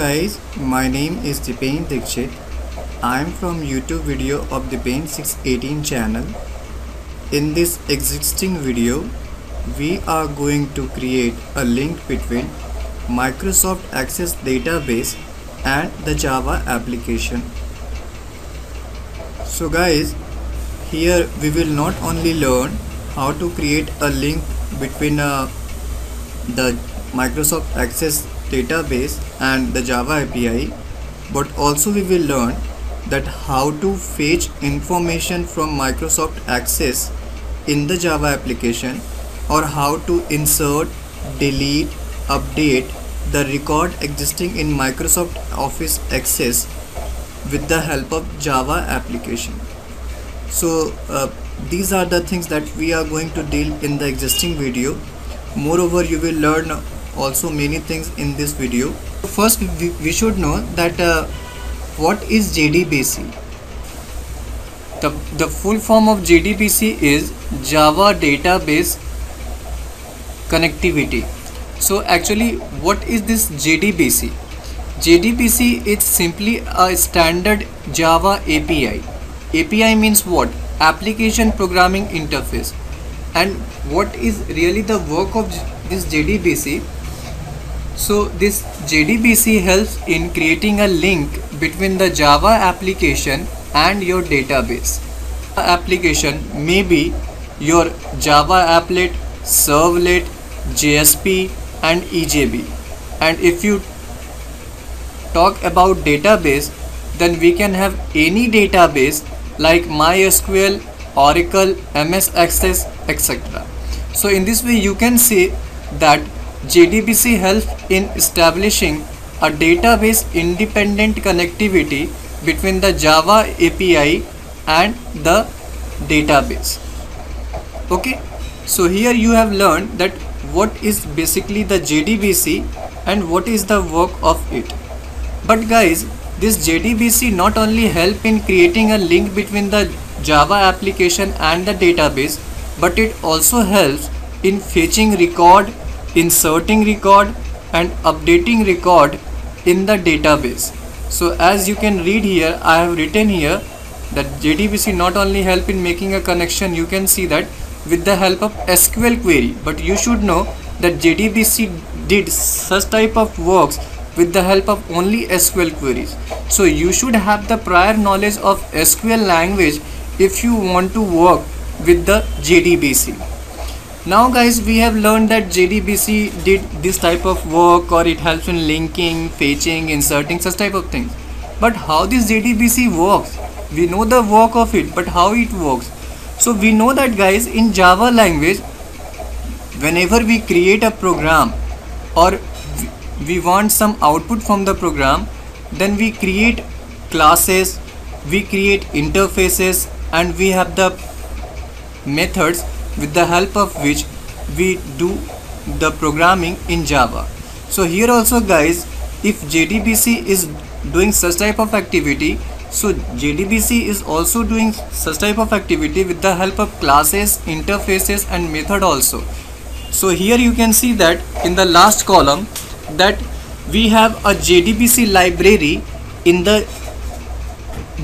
guys, my name is Dipen Dikshit. I am from YouTube video of Dipen 618 channel. In this existing video, we are going to create a link between Microsoft Access database and the Java application. So guys, here we will not only learn how to create a link between the Microsoft Access database and the Java API, but also we will learn that how to fetch information from Microsoft Access in the Java application, or how to insert, delete, update the record existing in Microsoft Office Access with the help of Java application. So these are the things that we are going to deal in the existing video. Moreover, you will learn also many things in this video. First, we should know that what is JDBC. The full form of JDBC is Java Database Connectivity. So actually, what is this JDBC? JDBC is simply a standard Java API. API means what? Application Programming Interface. And what is really the work of this JDBC? So this JDBC helps in creating a link between the Java application and your database. Application may be your Java applet, servlet, JSP and EJB. And if you talk about database, then we can have any database like MySQL, Oracle, MS Access, etc. So in this way you can say that JDBC helps in establishing a database independent connectivity between the Java API and the database. Okay, so here you have learned that what is basically the JDBC and what is the work of it. But guys, this JDBC not only help in creating a link between the Java application and the database, but it also helps in fetching record, inserting record and updating record in the database. So as you can read here, I have written here that JDBC not only help in making a connection, you can see that with the help of SQL query, but you should know that JDBC did such type of works with the help of only SQL queries. So you should have the prior knowledge of SQL language if you want to work with the JDBC. Now guys, we have learned that JDBC did this type of work, or it helps in linking, fetching, inserting, such type of things. But how this JDBC works? We know the work of it, but how it works? So we know that guys, in Java language, whenever we create a program or we want some output from the program, then we create classes, we create interfaces, and we have the methods with the help of which we do the programming in Java. So here also guys, if JDBC is doing such type of activity, so JDBC is also doing such type of activity with the help of classes, interfaces and method also. So here you can see that in the last column that we have a JDBC library in the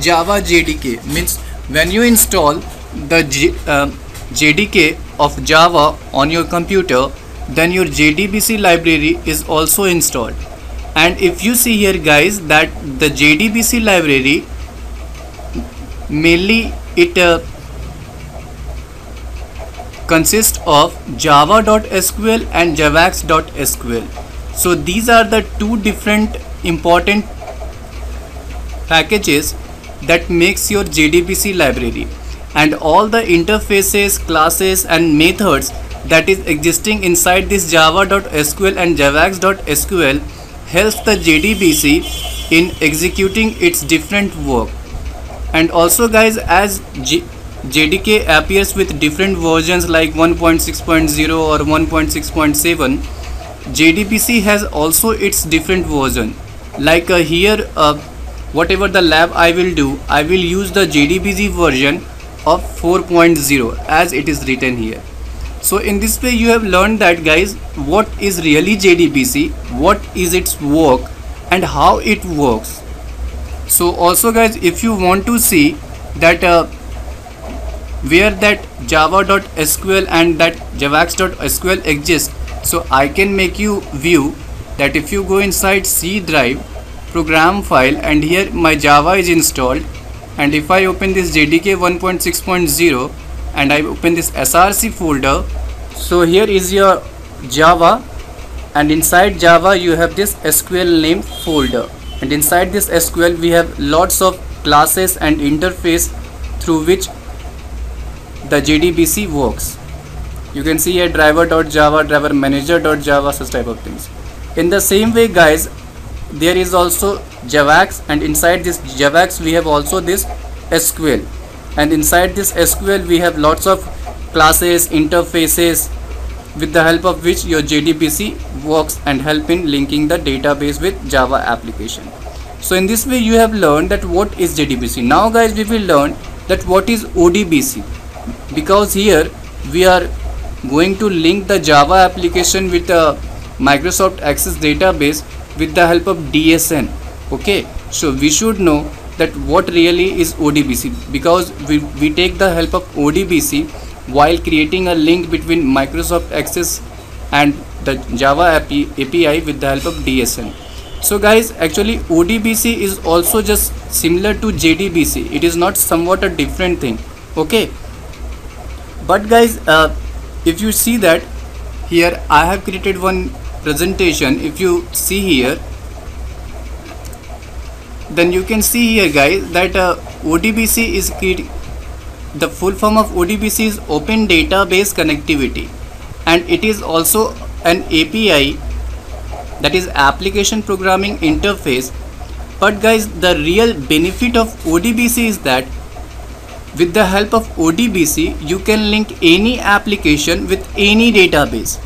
Java JDK. Means when you install the JDK of Java on your computer, then your JDBC library is also installed. And if you see here guys, that the JDBC library mainly it consists of java.sql and javax.sql. So these are the two different important packages that makes your JDBC library, and all the interfaces, classes and methods that is existing inside this java.sql and javax.sql helps the JDBC in executing its different work. And also guys, as JDK appears with different versions like 1.6.0 or 1.6.7, JDBC has also its different version. Like here, whatever the lab I will do, I will use the JDBC version of 4.0 as it is written here. So in this way you have learned that guys, what is really JDBC, what is its work, and how it works. So also guys, if you want to see that where that java.sql and that javax.sql exists, so I can make you view that if you go inside C drive program file, and here my Java is installed, and if I open this JDK 1.6.0 and I open this src folder, so here is your Java, and inside Java you have this SQL name folder, and inside this SQL we have lots of classes and interface through which the JDBC works. You can see here driver.java, driver manager.java, such type of things. In the same way guys, there is also javax, and inside this javax we have also this SQL, and inside this SQL we have lots of classes, interfaces, with the help of which your JDBC works and help in linking the database with Java application. So in this way you have learned that what is JDBC. Now guys, we will learn that what is ODBC, because here we are going to link the Java application with the Microsoft Access database with the help of DSN. Okay, so we should know that what really is ODBC, because we take the help of ODBC while creating a link between Microsoft Access and the Java API with the help of DSN. So guys, actually ODBC is also just similar to JDBC. It is not somewhat a different thing. Okay, but guys, if you see that here I have created one presentation. If you see here, then you can see here guys that ODBC is the full form of ODBC is Open Database Connectivity, and it is also an API, that is Application Programming Interface. But guys, the real benefit of ODBC is that with the help of ODBC you can link any application with any database.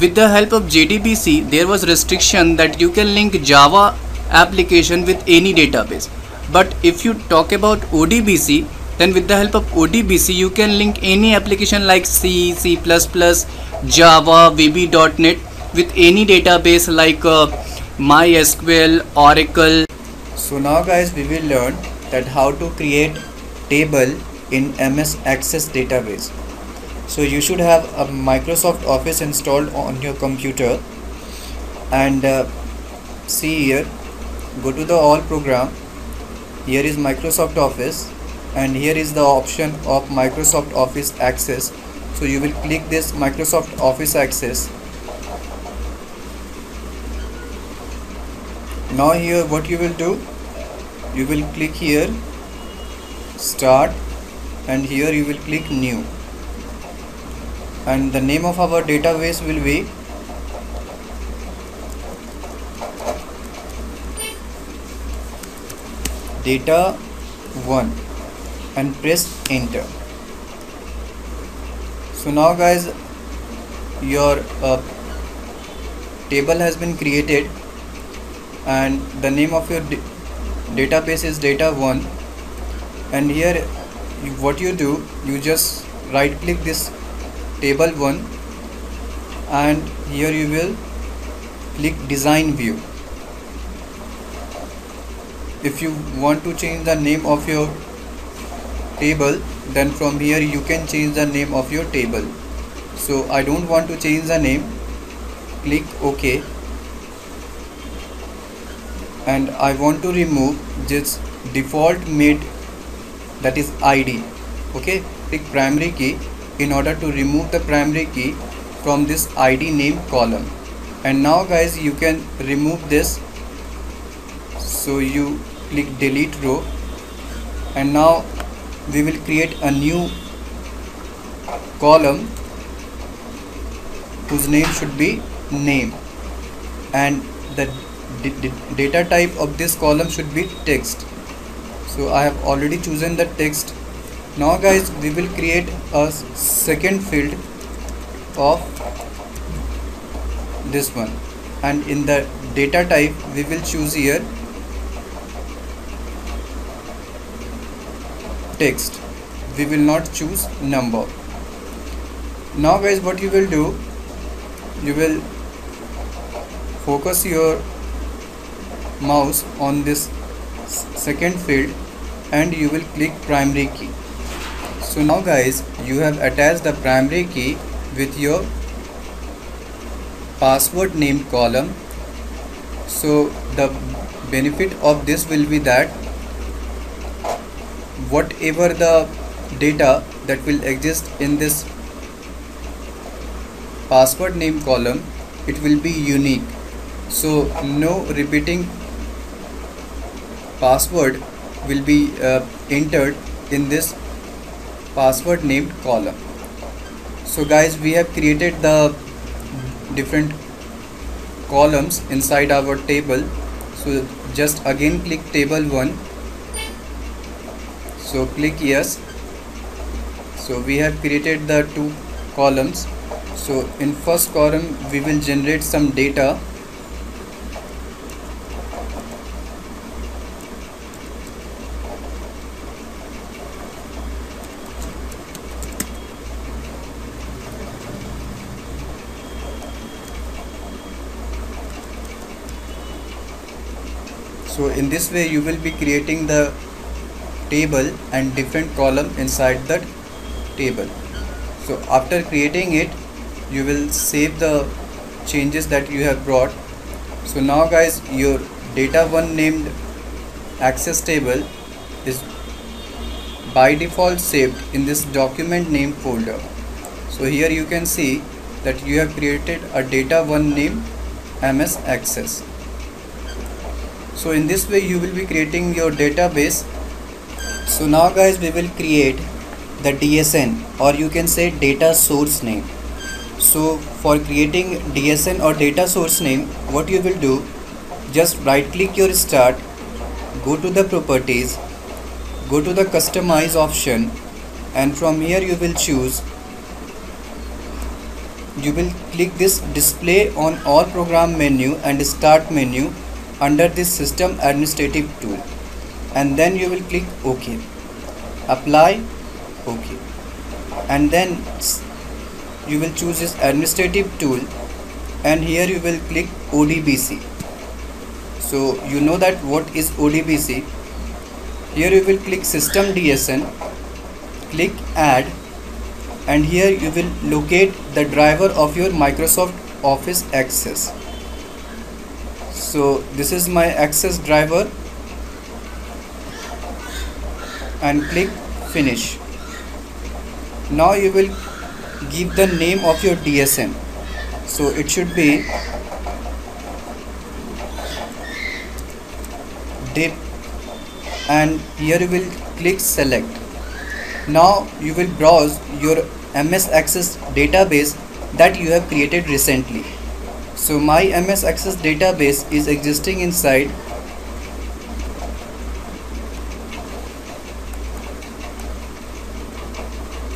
With the help of JDBC there was restriction that you can link Java application with any database, but if you talk about ODBC, then with the help of ODBC you can link any application like C, C++, Java, VB.NET with any database like MySQL, Oracle. So now guys, we will learn that how to create table in MS Access database. So you should have a Microsoft Office installed on your computer, and see here, go to the all program. Here is Microsoft Office, and here is the option of Microsoft Office Access. So you will click this Microsoft Office Access. Now here what you will do, you will click here start, and here you will click new, and the name of our database will be data1, and press enter. So now guys, your table has been created, and the name of your database is data1, and here what you do, you just right click this table1, and here you will click design view. If you want to change the name of your table, then from here you can change the name of your table. So I don't want to change the name, click OK, and I want to remove this default made, that is ID. Okay, click primary key in order to remove the primary key from this ID name column. And now guys, you can remove this, so you click delete row, and now we will create a new column whose name should be name, and the data type of this column should be text. So I have already chosen the text. Now guys, we will create a second field of this one, and in the data type we will choose here text. We will not choose number. Now guys, what you will do, you will focus your mouse on this second field and you will click primary key. So now guys, you have attached the primary key with your password name column. So the benefit of this will be that whatever the data that will exist in this password name column, it will be unique. So no repeating password will be entered in this password named column. So guys, we have created the different columns inside our table. So just again click table 1. So click yes. So we have created the 2 columns. So in first column we will generate some data. So in this way you will be creating the table and different column inside that table. So after creating it, you will save the changes that you have brought. So now guys, your data 1 named access table is by default saved in this document name folder. So here you can see that you have created a data 1 named MS Access. So in this way you will be creating your database. So now guys, we will create the DSN, or you can say data source name. So for creating DSN or data source name, what you will do, just right click your start, go to the properties, go to the customize option, and from here you will click this display on all program menu and start menu under this system administrative tool, and then you will click OK, apply, OK, and then you will choose this administrative tool, and here you will click ODBC. So you know that what is ODBC. Here you will click system DSN, click add, and here you will locate the driver of your Microsoft Office Access. So this is my Access driver, and click finish. Now you will give the name of your DSN. So it should be dip, and here you will click select. Now you will browse your MS Access database that you have created recently. So my MS Access database is existing inside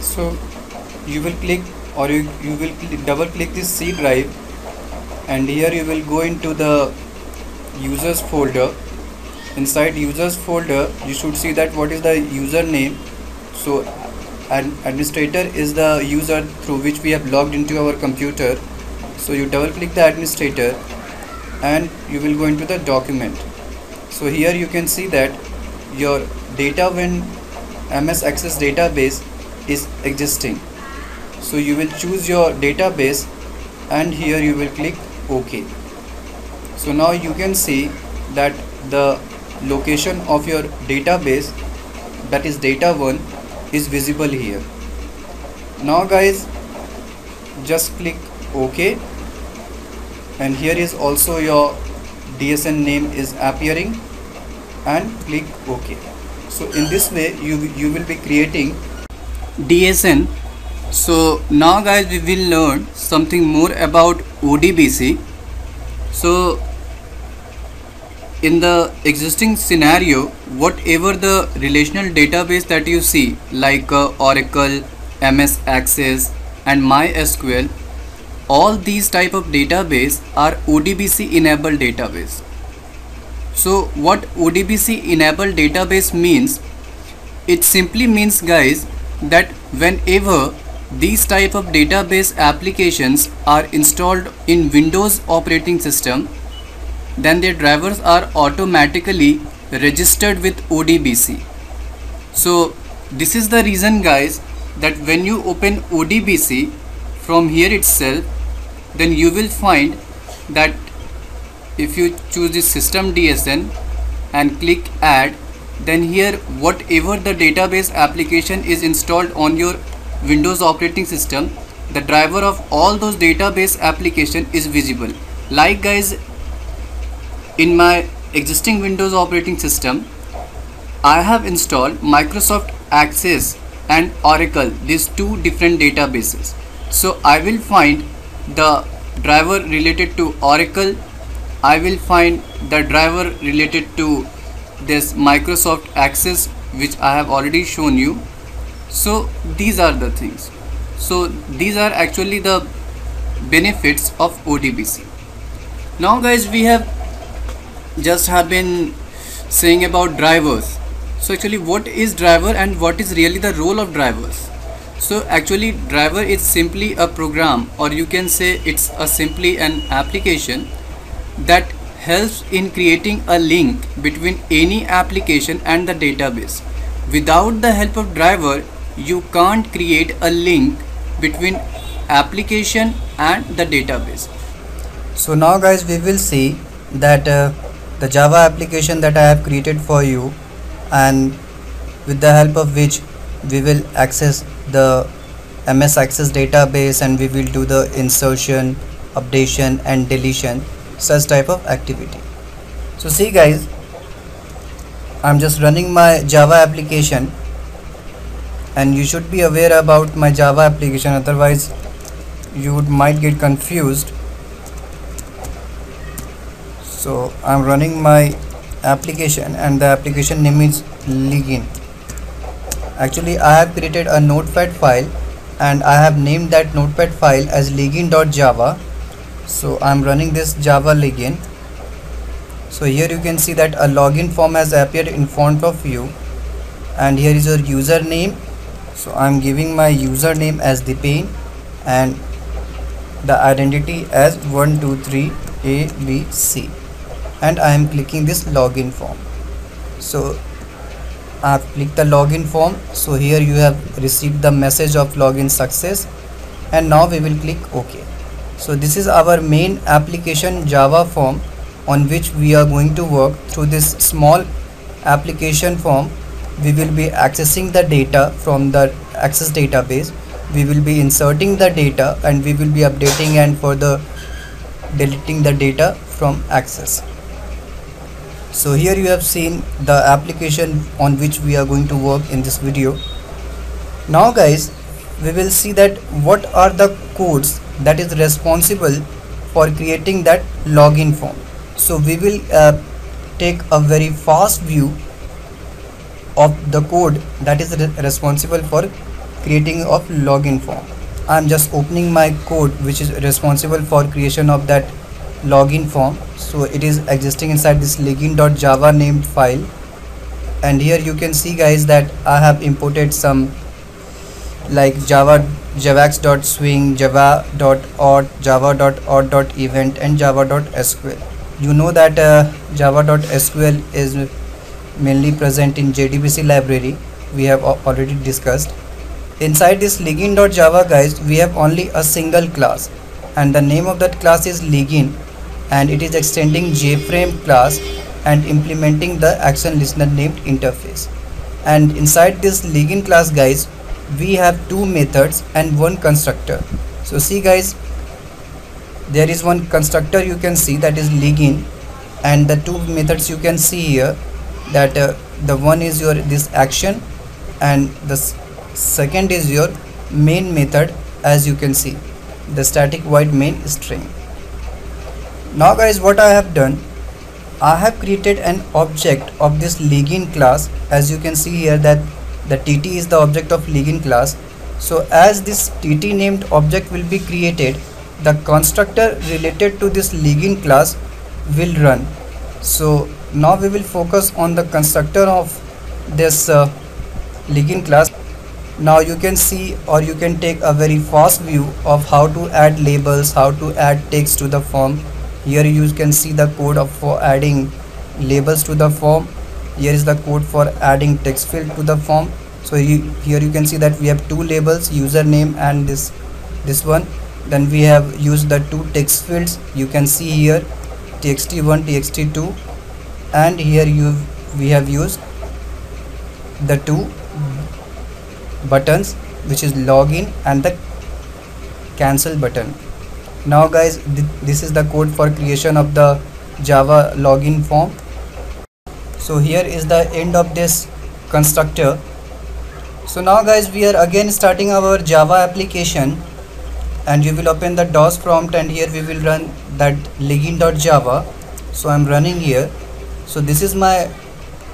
so you will click, or you will double click this C drive, and here you will go into the users folder. Inside users folder you should see that what is the username. So administrator is the user through which we have logged into our computer. So you double click the administrator and you will go into the document. So here you can see that your data when MS Access database is existing. So you will choose your database and here you will click OK. So now you can see that the location of your database, that is data 1, is visible here. Now guys, just click OK, and here is also your DSN name is appearing, and click OK. So in this way you will be creating DSN. So now guys, we will learn something more about ODBC. So in the existing scenario, whatever the relational database that you see like Oracle, MS Access and MySQL, all these type of database are ODBC enabled database. So what ODBC enabled database means, it simply means guys that whenever these type of database applications are installed in Windows operating system, then their drivers are automatically registered with ODBC. So this is the reason guys that when you open ODBC from here itself, then you will find that if you choose the system DSN and click add, then here whatever the database application is installed on your Windows operating system, the driver of all those database application is visible. Like guys, in my existing Windows operating system, I have installed Microsoft Access and Oracle, these two different databases. So I will find the driver related to Oracle, I will find the driver related to this Microsoft Access, which I have already shown you. So these are the things. So these are actually the benefits of ODBC. Now guys, we have been saying about drivers. So actually what is driver and what is really the role of drivers? So actually driver is simply a program, or you can say it's simply an application that helps in creating a link between any application and the database. Without the help of driver, you can't create a link between application and the database. So now guys, we will see that the Java application that I have created for you, and with the help of which we will access the MS Access database, and we will do the insertion, updation and deletion, such type of activity. So see guys, I'm just running my Java application, and you should be aware about my Java application, otherwise you might get confused. So I'm running my application, and the application name is Ligin. Actually I have created a notepad file, and I have named that notepad file as ligin.java. So I'm running this Java Ligin. So here you can see that a login form has appeared in front of you, and here is your username. So I'm giving my username as Dipen and the identity as 123ABC, and I am clicking this login form. So I have clicked the login form. So here you have received the message of login success, and now we will click OK. So this is our main application Java form on which we are going to work. Through this small application form, we will be accessing the data from the Access database, we will be inserting the data, and we will be updating and further deleting the data from Access. So here you have seen the application on which we are going to work in this video. Now guys, we will see that what are the codes that is responsible for creating that login form. So we will take a very fast view of the code that is responsible for creating of login form. I am just opening my code which is responsible for creation of that login form. So it is existing inside this ligin.java named file, and here you can see guys that I have imported some like javax.swing, java.auth, java.auth.event and java.sql. You know that java.sql is mainly present in JDBC library, we have already discussed. Inside this ligin.java guys, we have only a single class, and the name of that class is Ligin, and it is extending JFrame class and implementing the action listener named interface. And inside this Ligin class guys, we have two methods and one constructor. So see guys, there is one constructor you can see, that is Ligin, and the two methods you can see here, that the one is your this action, and the second is your main method, as you can see the static void main string. Now guys, what I have done, I have created an object of this Ligin class. As you can see here that the TT is the object of Ligin class. So as this TT named object will be created, the constructor related to this Ligin class will run. So now we will focus on the constructor of this Ligin class. Now you can see, or you can take a very fast view of how to add labels, how to add text to the form, Here you can see the code for adding labels to the form. Here is the code for adding text field to the form. So here you can see that we have two labels, username and this one. Then we have used the two text fields. You can see here txt1, txt2, and here we have used the two buttons, which is login and the cancel button. Now guys, this is the code for creation of the Java login form. So here is the end of this constructor. So now guys, we are again starting our Java application, and you will open the DOS prompt, and here we will run that login.java. So I'm running here. So this is my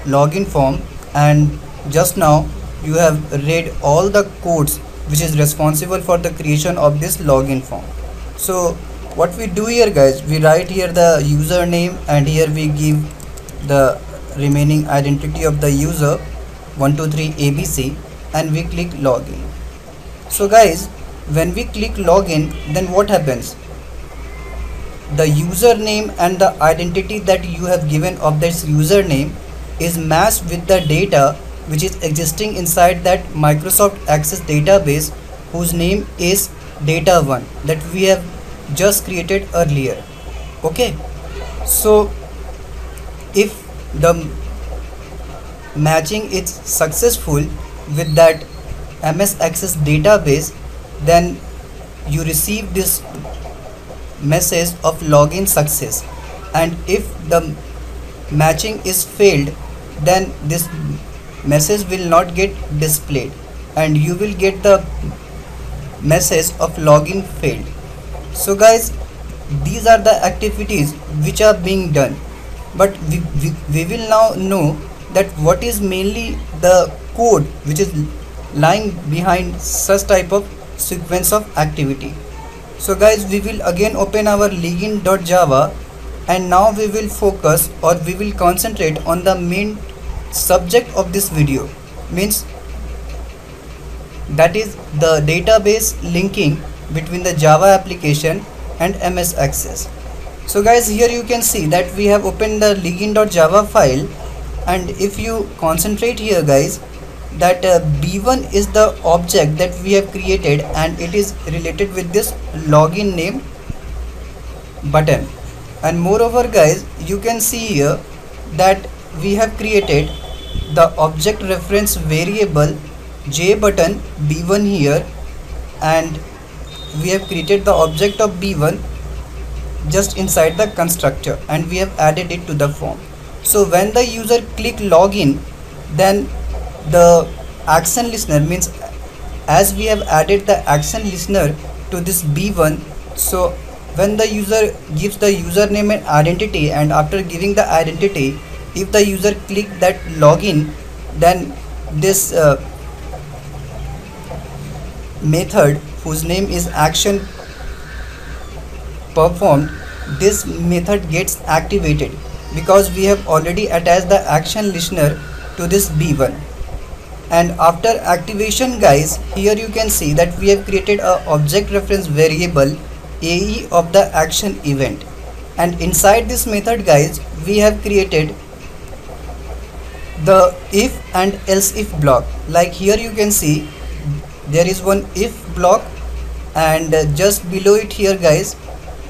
login form, and just now you have read all the codes which is responsible for the creation of this login form. So what we do here guys, we write here the username, and here we give the remaining identity of the user 123 ABC, and we click login. So guys, when we click login, then what happens? The username and the identity that you have given of this username is matched with the data which is existing inside that Microsoft Access database, whose name is data1, that we have just created earlier. Okay, so if the matching is successful with that MS Access database, then you receive this message of login success, and if the matching is failed, then this message will not get displayed, and you will get the message of login failed. So guys, these are the activities which are being done, but we will now know that what is mainly the code which is lying behind such type of sequence of activity. So guys, we will again open our login.java, and now we will focus, or we will concentrate on the main subject of this video, means that is the database linking between the Java application and MS Access. So guys, here you can see that we have opened the login.java file, and if you concentrate here guys, that B1 is the object that we have created, and it is related with this login name button. And moreover guys, you can see here that we have created the object reference variable JButton B1 here, and we have created the object of B1 just inside the constructor, and we have added it to the form. So when the user click login, then the action listener, means as we have added the action listener to this B1, so when the user gives the username and identity, and after giving the identity, if the user click that login, then this method whose name is action performed, this method gets activated, because we have already attached the action listener to this B1. And after activation guys, here you can see that we have created a object reference variable AE of the action event, and inside this method guys, we have created the if and else if block. Like here you can see there is one if block, and just below it here guys,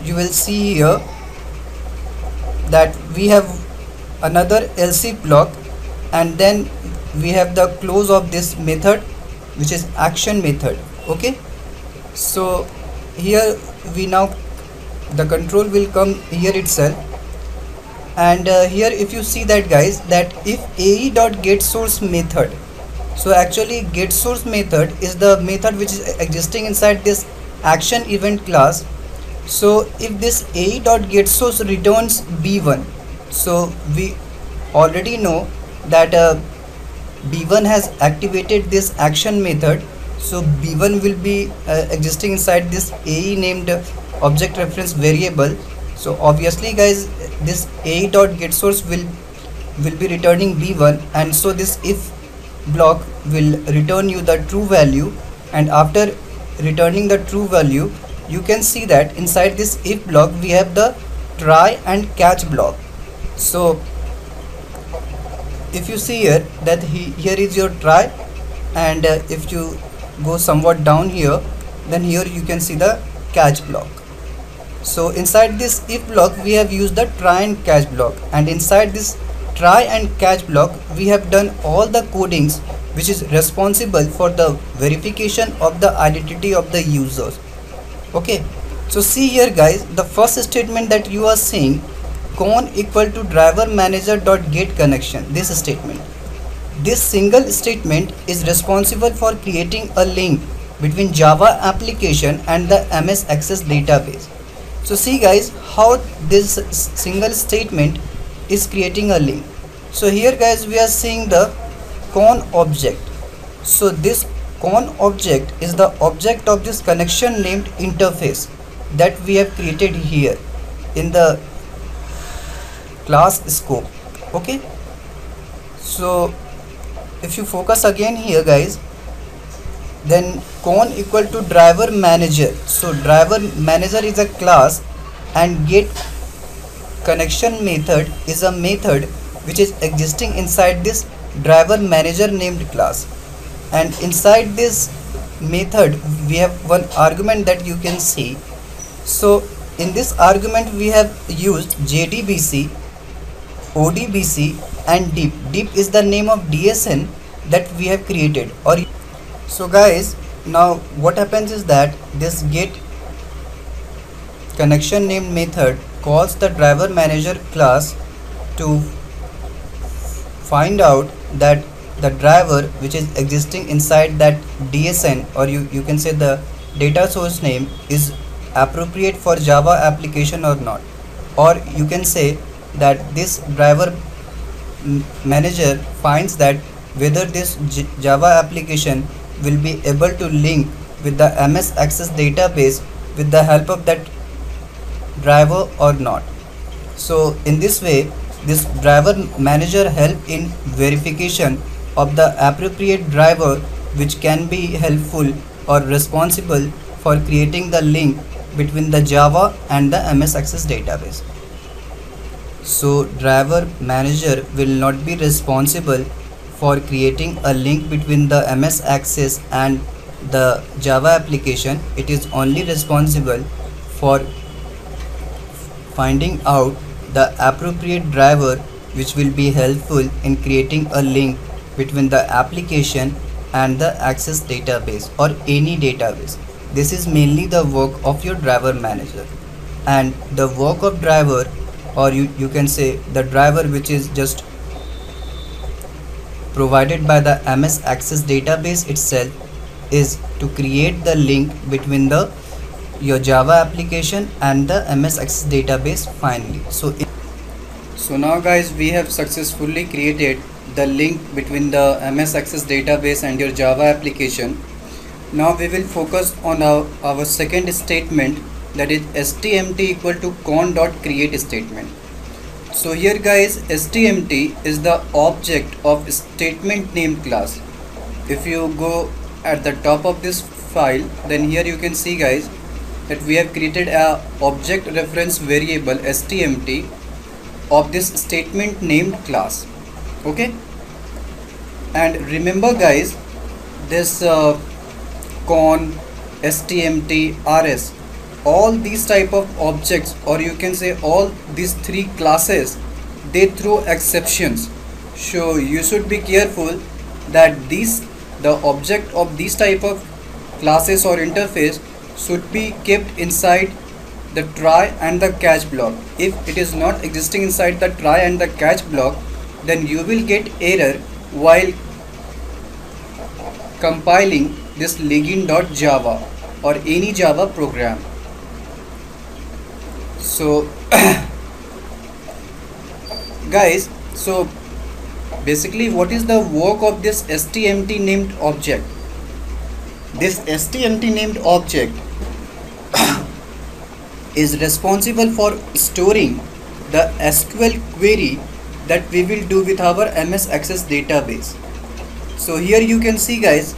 you will see here that we have another else if block, and then we have the close of this method, which is action method. Okay, so here we now the control will come here itself, and here if you see that guys, that if ae.getSource method, so actually getSource method is the method which is existing inside this action event class. So if this ae.getSource returns B1, so we already know that B1 has activated this action method, so B1 will be existing inside this AE named object reference variable. So obviously guys, this ae.getSource will be returning B1, and so this if block will return you the true value, and after returning the true value, you can see that inside this if block we have the try and catch block. So if you see here that here is your try, and if you go somewhat down here, then here you can see the catch block. So inside this if block we have used the try and catch block, and inside this try and catch block we have done all the codings which is responsible for the verification of the identity of the users. Okay, so see here guys, the first statement that you are seeing, con equal to driver manager dot get connection, this statement, this single statement is responsible for creating a link between Java application and the MS Access database. So see guys how this single statement is creating a link. So here guys we are seeing the con object. So this con object is the object of this connection named interface that we have created here in the class scope. Okay, so if you focus again here guys, then con equal to driver manager. So driver manager is a class, and get connection method is a method which is existing inside this driver manager named class. And inside this method we have one argument that you can see. So in this argument we have used JDBC, ODBC and deep. Deep is the name of DSN that we have created. Or so guys, now what happens is that this get connection named method calls the driver manager class to find out that the driver which is existing inside that DSN, or you can say the data source name, is appropriate for Java application or not. Or you can say that this driver manager finds that whether this Java application will be able to link with the MS Access database with the help of that driver or not. So in this way this driver manager help in verification of the appropriate driver which can be helpful or responsible for creating the link between the Java and the MS Access database. So driver manager will not be responsible for creating a link between the MS Access and the Java application. It is only responsible for finding out the appropriate driver which will be helpful in creating a link between the application and the Access database or any database. This is mainly the work of your driver manager. And the work of driver, or you can say the driver which is just provided by the MS Access database itself, is to create the link between your Java application and the MS Access database finally. So now guys, we have successfully created the link between the MS Access database and your Java application. Now we will focus on our second statement, that is stmt equal to con.create statement. So here guys, stmt is the object of statement name class. If you go at the top of this file, then here you can see guys that we have created a object reference variable stmt of this statement named class. Okay, and remember guys, this con, stmt, rs, all these type of objects, or you can say all these three classes, they throw exceptions. So you should be careful that the object of these type of classes or interface should be kept inside the try and the catch block. If it is not existing inside the try and the catch block, then you will get error while compiling this login.java or any Java program. So guys, so basically what is the work of this stmt named object? This stmt named object is responsible for storing the SQL query that we will do with our MS Access database. So here you can see guys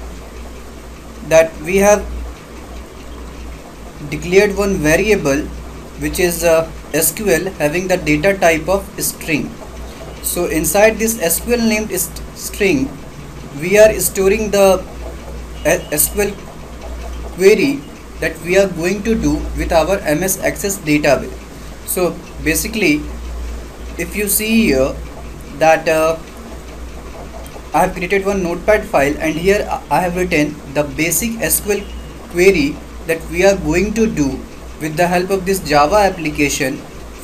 that we have declared one variable which is SQL having the data type of string. So inside this SQL named string, we are storing the SQL query that we are going to do with our MS Access database. So basically, if you see here that I have created one notepad file, and here I have written the basic SQL query that we are going to do with the help of this Java application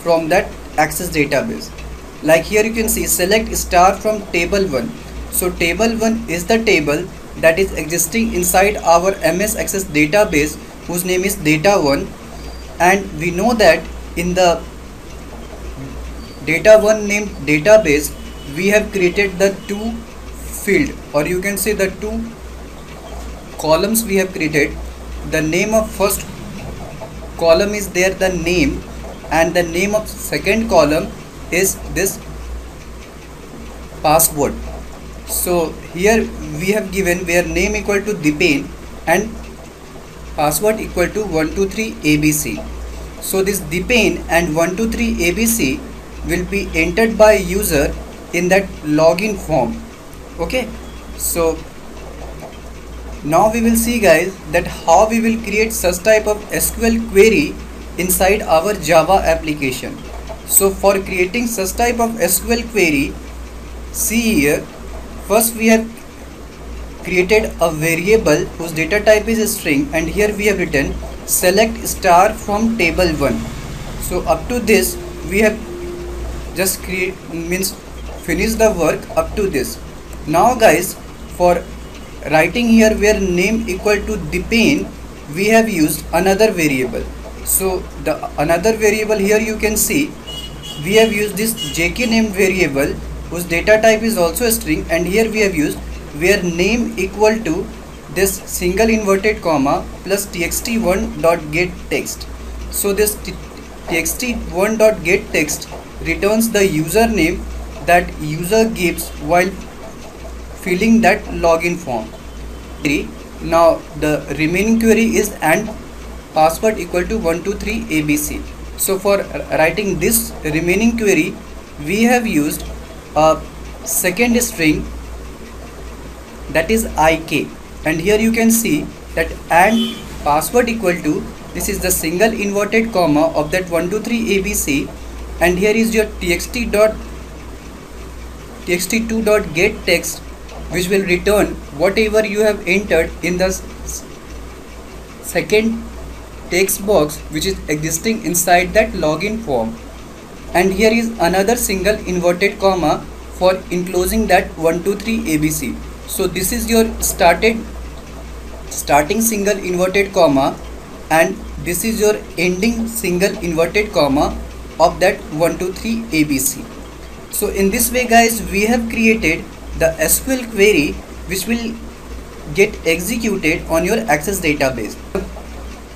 from that Access database. Like here you can see select star from table 1. So table 1 is the table that is existing inside our MS Access database, whose name is data1, and we know that in the data1 named database we have created the two field, or you can say the two columns we have created. The name of first column is there, the name, and the name of second column is this password. So here we have given where name equal to Dipen and password equal to 123 ABC. So this Dipen and 123 ABC will be entered by user in that login form. Okay, so now we will see guys that how we will create such type of SQL query inside our Java application. So for creating such type of SQL query, see here, first we have created a variable whose data type is a string, and here we have written select star from table 1. So up to this we have just finish the work up to this. Now guys, for writing here where name equal to Dipen, we have used another variable. So the another variable here you can see we have used this JK name variable whose data type is also a string, and here we have used where name equal to this single inverted comma plus txt1.getText. So this txt1.getText returns the username that user gives while filling that login form. Now the remaining query is and password equal to 123 ABC. So for writing this remaining query, we have used a second string, that is IK, and here you can see that and password equal to, this is the single inverted comma of that 123 ABC, and here is your txt2.getText, which will return whatever you have entered in the second text box which is existing inside that login form. And here is another single inverted comma for enclosing that 123 ABC. So this is your starting single inverted comma, and this is your ending single inverted comma of that 123 ABC. So in this way guys, we have created the SQL query which will get executed on your Access database.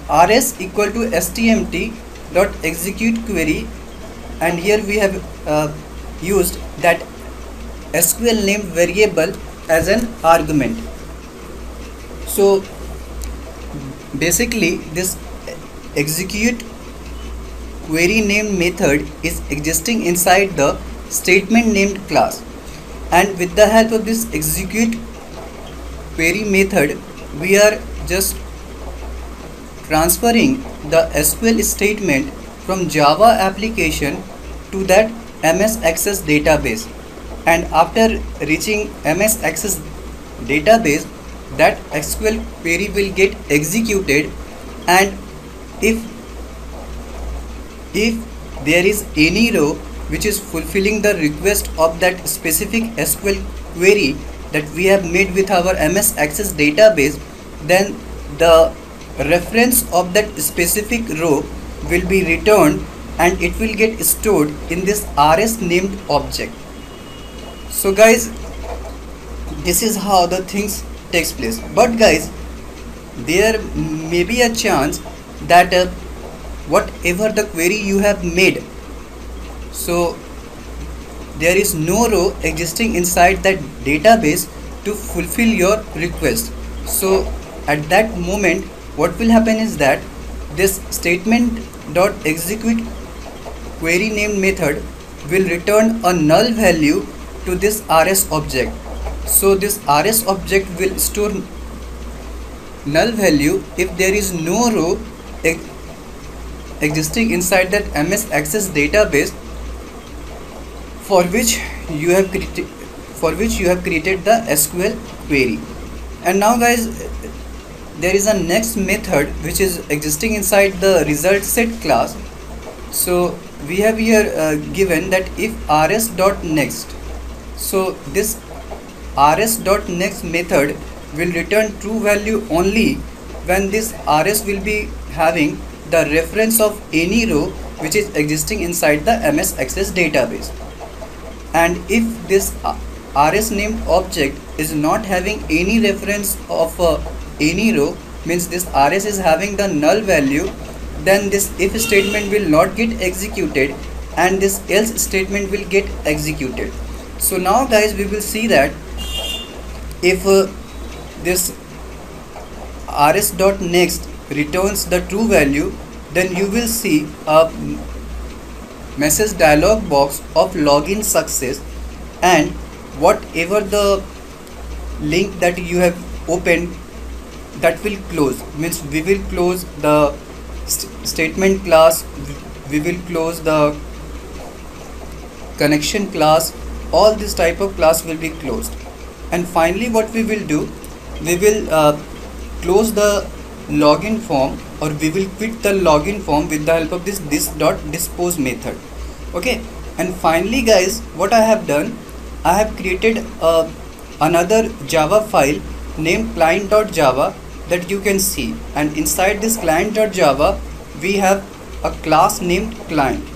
rs equal to stmt dot execute query, and here we have used that SQL name variable as an argument. So basically this execute query name method is existing inside the statement named class, and with the help of this execute query method we are just transferring the SQL statement from Java application to that MS Access database, and after reaching MS Access database, that SQL query will get executed, and if there is any row which is fulfilling the request of that specific SQL query that we have made with our MS Access database, then the reference of that specific row will be returned and it will get stored in this rs named object. So guys, this is how the things takes place. But guys, there may be a chance that whatever the query you have made, so there is no row existing inside that database to fulfill your request. So at that moment what will happen is that this statement dot execute query named method will return a null value to this rs object. So this rs object will store null value if there is no row existing inside that MS Access database for which you have created the SQL query. And now guys, there is a next method which is existing inside the result set class. So we have here given that if rs.next, so this rs.next method will return true value only when this rs will be having the reference of any row which is existing inside the MS Access database. And if this rs named object is not having any reference of any row, means this rs is having the null value, then this if statement will not get executed and this else statement will get executed. So now guys, we will see that if this rs.next returns the true value, then you will see a message dialog box of login success, and whatever the link that you have opened, that will close. Means we will close the statement class, we will close the connection class, all this type of class will be closed. And finally what we will do, we will close the login form, or we will quit the login form with the help of this dispose method. Okay, and finally guys, what I have done, I have created another Java file named client.java that you can see, and inside this client.java we have a class named client.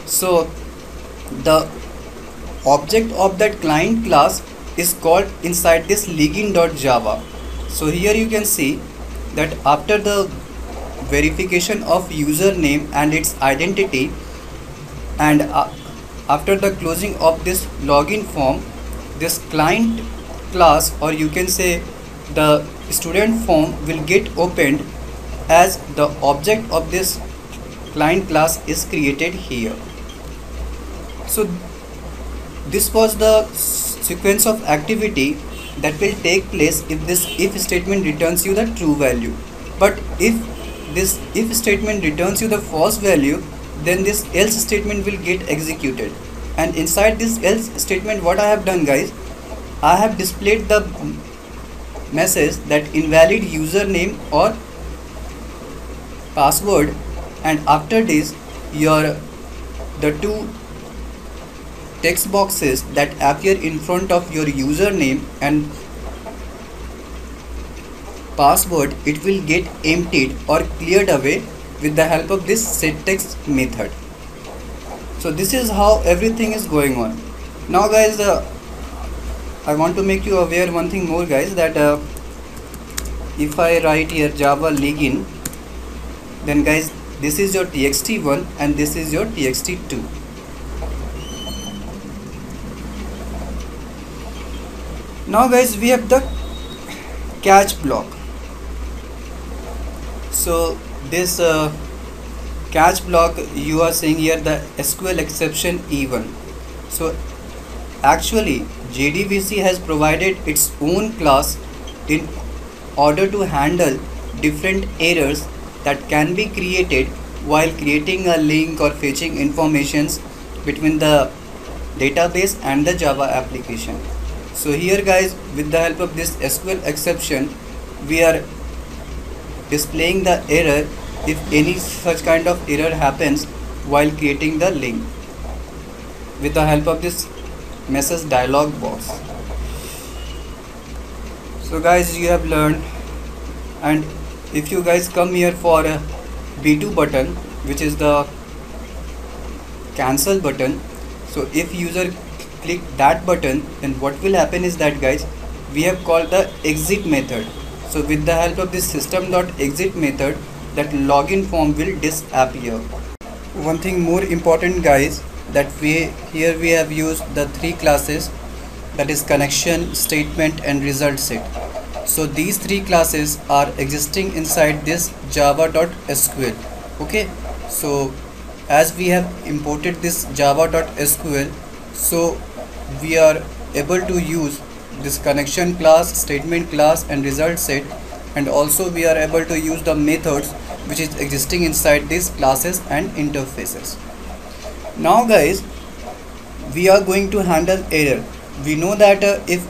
So the object of that client class is called inside this login.java. So here you can see that after the verification of username and its identity, and after the closing of this login form, this client class, or you can say the student form, will get opened as the object of this client class is created here. So this was the sequence of activity that will take place if this if statement returns you the true value. But if this if statement returns you the false value, then this else statement will get executed. And inside this else statement, what I have done guys, I have displayed the message that invalid username or password, and after this the two text boxes that appear in front of your username and password, it will get emptied or cleared away with the help of this setText method. So this is how everything is going on. Now guys, I want to make you aware one thing more guys, that if I write here Java login, then guys, this is your txt1 and this is your txt2. Now guys, we have the catch block. So this catch block, you are seeing here the SQL exception E1. So actually JDBC has provided its own class in order to handle different errors that can be created while creating a link or fetching informations between the database and the Java application. So here guys, with the help of this SQL exception, we are displaying the error if any such kind of error happens while creating the link with the help of this message dialog box. So guys, you have learned, and if you guys come here for a B2 button, which is the cancel button, so if user click that button, then what will happen is that guys, we have called the exit method. So with the help of this system.exit method, that login form will disappear. One thing more important guys, that we have used the three classes, that is connection, statement and result set. So these three classes are existing inside this java.sql. Okay, so as we have imported this java.sql, so we are able to use this connection class, statement class and result set, and also we are able to use the methods which is existing inside these classes and interfaces. Now guys, we are going to handle error. We know that if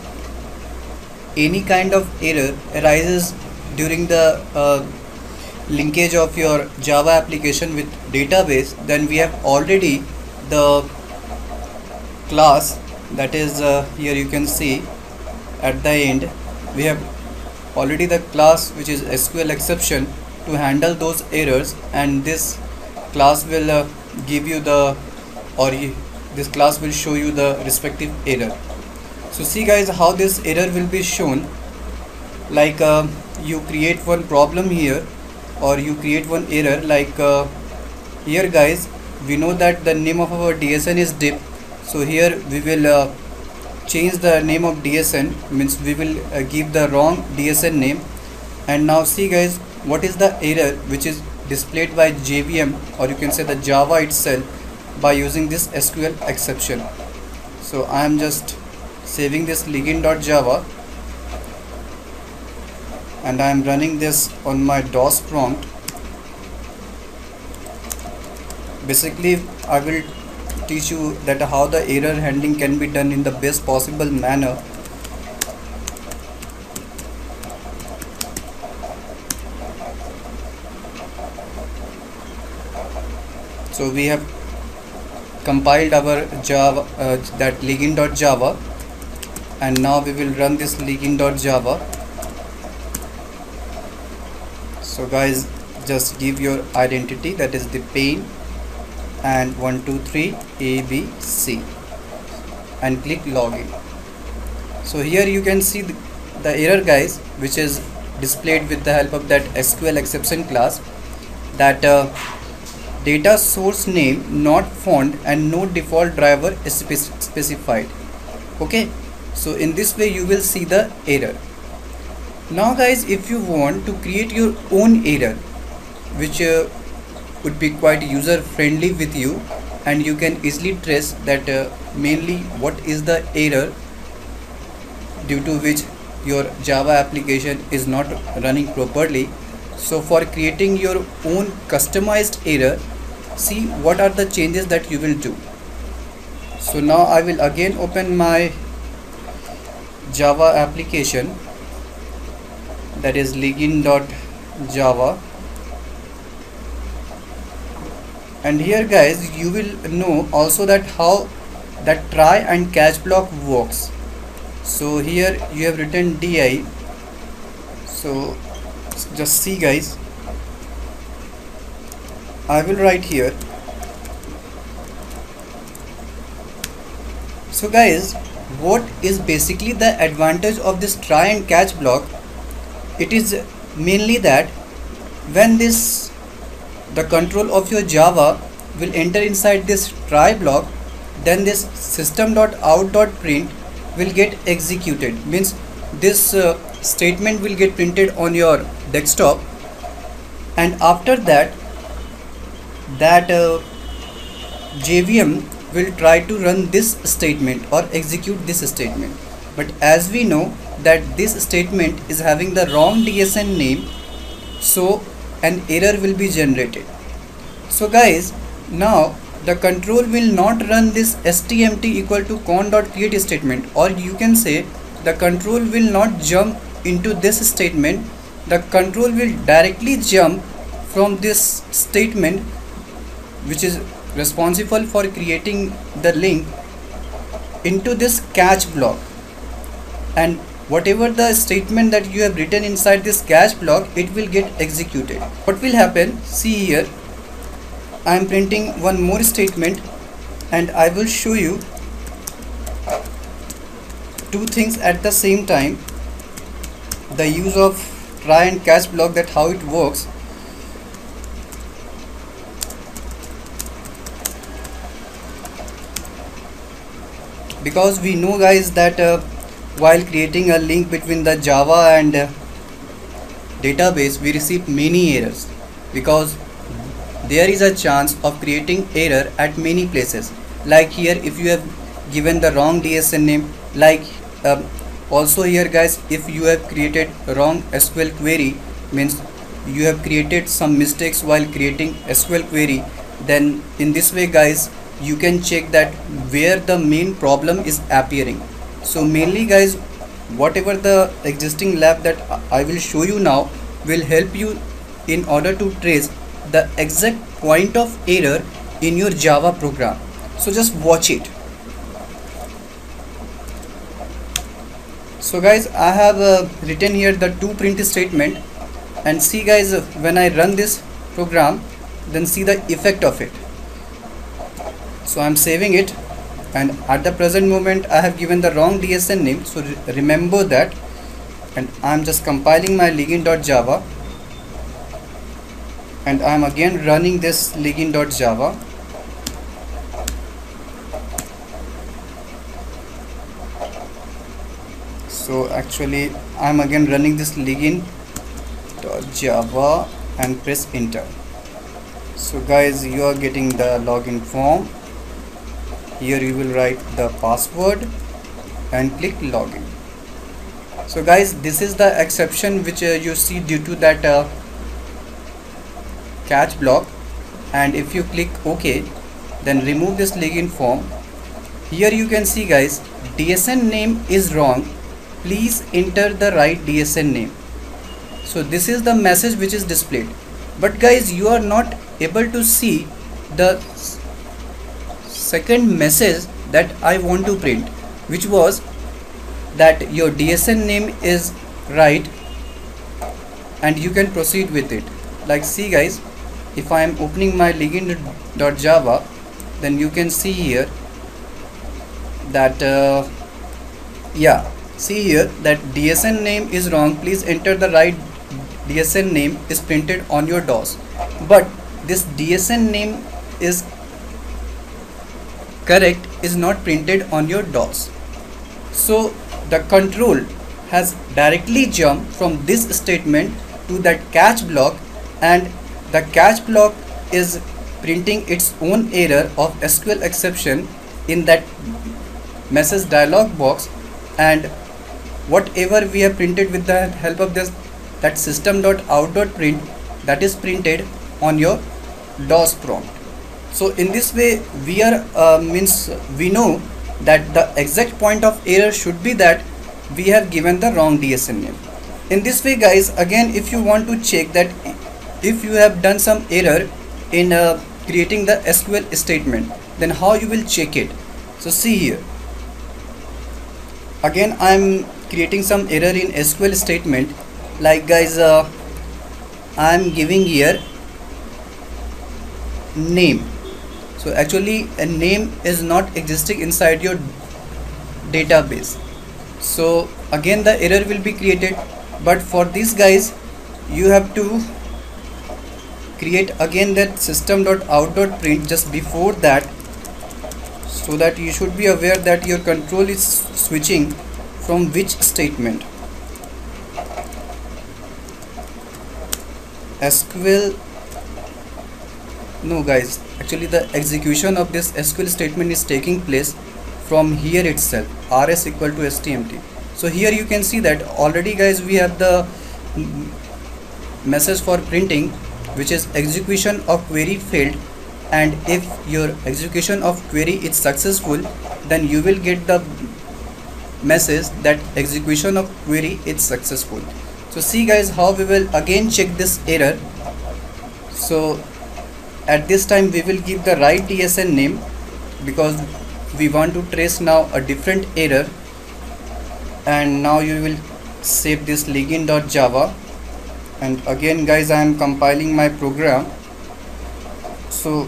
any kind of error arises during the linkage of your Java application with database, then we have already the class, that is here you can see at the end we have already the class which is SQL exception to handle those errors, and this class will give you the this class will show you the respective error. So see guys how this error will be shown, like you create one problem here or you create one error, like here guys we know that the name of our DSN is dip, so here we will change the name of DSN, means we will give the wrong DSN name. And now see guys what is the error which is displayed by JVM, or you can say the Java itself, by using this SQL exception. So I am just saving this login.java and I am running this on my DOS prompt. Basically I will teach you that how the error handling can be done in the best possible manner. So we have compiled our Java that login.java, and now we will run this login.java. So guys, just give your identity, that is the pane, and 123 ABC and click login. So here you can see the error guys, which is displayed with the help of that SQL exception class, that data source name not found and no default driver is specified. Okay, so in this way you will see the error. Now guys, if you want to create your own error which would be quite user friendly with you, and you can easily trace that mainly what is the error due to which your Java application is not running properly. So for creating your own customized error, see what are the changes that you will do. So now I will again open my Java application, that is login.java, and here guys you will know also that how that try and catch block works. So here you have written di, so just see guys, I will write here. So guys, what is basically the advantage of this try and catch block? It is mainly that when the control of your Java will enter inside this try block, then this system.out.print will get executed, means this statement will get printed on your desktop, and after that JVM will try to run this statement or execute this statement. But as we know that this statement is having the wrong DSN name, so an error will be generated. So guys, now the control will not run this stmt equal to con.create statement, or you can say the control will not jump into this statement. The control will directly jump from this statement which is responsible for creating the link into this catch block, and whatever the statement that you have written inside this catch block, it will get executed. What will happen, see here, I am printing one more statement and I will show you two things at the same time, the use of try and catch block, that how it works. Because we know guys that while creating a link between the Java and database, we receive many errors because there is a chance of creating error at many places. Like here, if you have given the wrong DSN name, like also here guys, if you have created wrong SQL query, means you have created some mistakes while creating SQL query, then in this way guys, you can check that where the main problem is appearing. So mainly guys, whatever the existing lab that I will show you now will help you in order to trace the exact point of error in your Java program. So just watch it. So guys, I have written here the toPrint statement, and see guys, when I run this program, then see the effect of it. So I'm saving it, and at the present moment I have given the wrong DSN name, so remember that. And I'm just compiling my ligin.java, and I'm again running this ligin.java. So actually I'm again running this ligin.java and press enter. So guys, you are getting the login form. Here you will write the password and click login. So guys, this is the exception which you see due to that catch block, and if you click OK, then remove this login form. Here you can see guys, DSN name is wrong, please enter the right DSN name. So this is the message which is displayed, but guys, you are not able to see the second message that I want to print, which was that your DSN name is right and you can proceed with it. Like see guys, if I am opening my ligin.java, then you can see here that see here that DSN name is wrong, please enter the right DSN name is printed on your DOS, but this DSN name is correct is not printed on your DOS. So the control has directly jumped from this statement to that catch block, and the catch block is printing its own error of SQL exception in that message dialog box, and whatever we have printed with the help of this that system.out.print, that is printed on your DOS prompt. So in this way we are we know that the exact point of error should be that we have given the wrong DSN name. In this way guys, again if you want to check that if you have done some error in creating the SQL statement, then how you will check it. So see here, again I am creating some error in SQL statement. Like guys, I am giving here name. So actually a name is not existing inside your database. So again the error will be created, but for these guys you have to create again that system.out.print just before that, so that you should be aware that your control is switching from which statement. SQL, no guys, actually the execution of this SQL statement is taking place from here itself, rs equal to stmt. So here you can see that already guys we have the message for printing, which is execution of query failed, and if your execution of query is successful, then you will get the message that execution of query is successful. So see guys how we will again check this error. So at this time we will give the right DSN name because we want to trace now a different error, and now you will save this ligin.java, and again guys I am compiling my program. So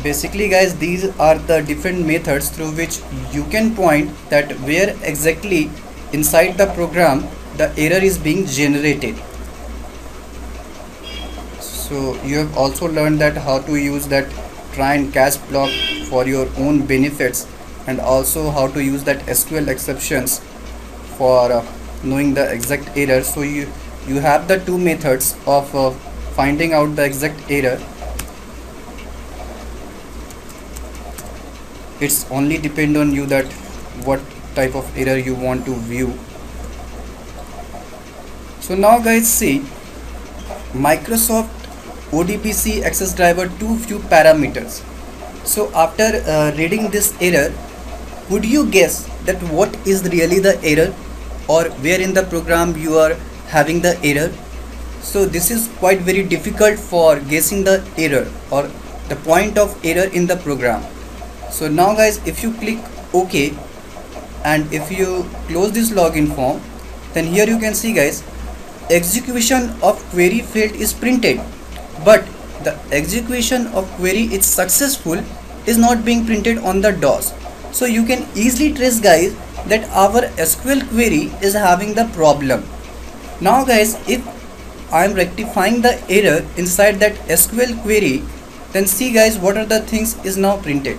basically guys, these are the different methods through which you can point that where exactly inside the program the error is being generated. So you have also learned that how to use that try and catch block for your own benefits, and also how to use that SQL exceptions for knowing the exact error. So you have the two methods of finding out the exact error. It's only depend on you that what type of error you want to view. So now guys, see, Microsoft ODBC access driver too few parameters. So after reading this error, could you guess that what is really the error, or where in the program you are having the error? So this is quite very difficult for guessing the error or the point of error in the program. So now guys, if you click OK and if you close this login form, then here you can see guys, execution of query failed is printed, but the execution of query is successful is not being printed on the DOS. So you can easily trace guys that our SQL query is having the problem. Now guys, if I am rectifying the error inside that SQL query, then see guys what are the things is now printed.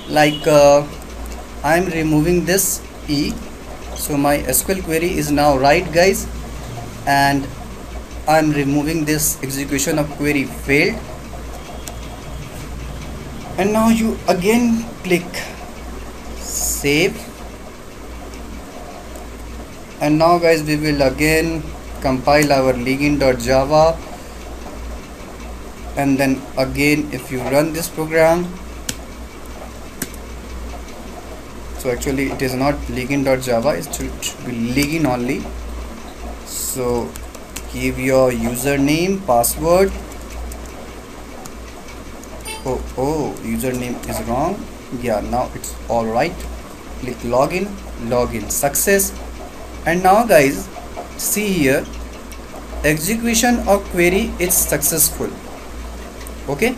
Like I am removing this E, so my SQL query is now right guys, and I am removing this execution of query failed. And now you again click save, and now guys we will again compile our login.java, and then again if you run this program, so actually it is not login.java, it should be login only. So give your username, password. Oh, username is wrong. Yeah, now it's all right. Click login, success. And now guys, see here, execution of query is successful. Okay.